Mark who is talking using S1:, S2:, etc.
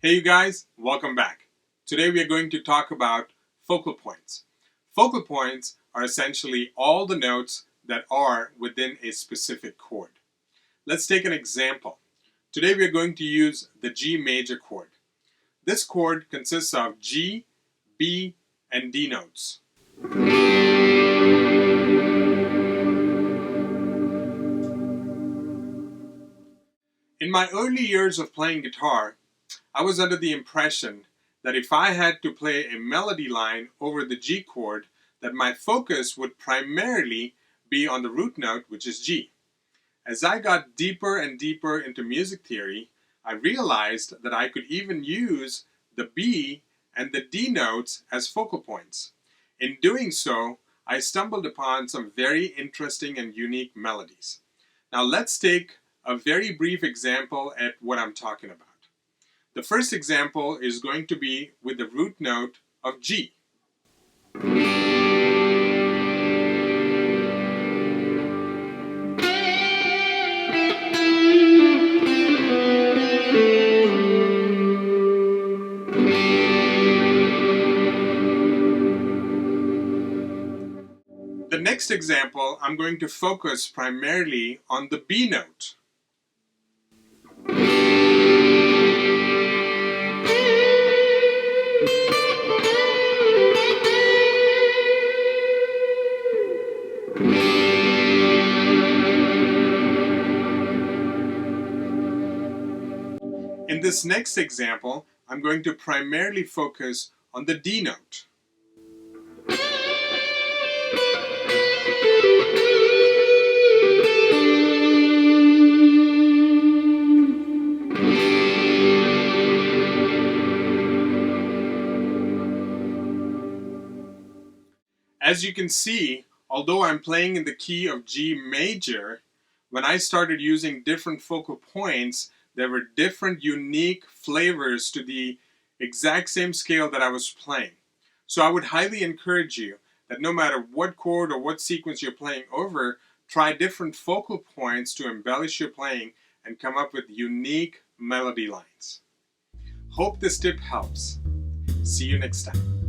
S1: Hey you guys, welcome back. Today we are going to talk about focal points. Focal points are essentially all the notes that are within a specific chord. Let's take an example. Today we are going to use the G major chord. This chord consists of G, B, and D notes. In my early years of playing guitar, I was under the impression that if I had to play a melody line over the G chord, that my focus would primarily be on the root note, which is G. As I got deeper and deeper into music theory, I realized that I could even use the B and the D notes as focal points. In doing so, I stumbled upon some very interesting and unique melodies. Now let's take a very brief example at what I'm talking about. The first example is going to be with the root note of G. The next example, I'm going to focus primarily on the B note. In this next example, I'm going to primarily focus on the D note. As you can see, although I'm playing in the key of G major, when I started using different focal points, there were different unique flavors to the exact same scale that I was playing. So I would highly encourage you that no matter what chord or what sequence you're playing over, try different focal points to embellish your playing and come up with unique melody lines. Hope this tip helps. See you next time.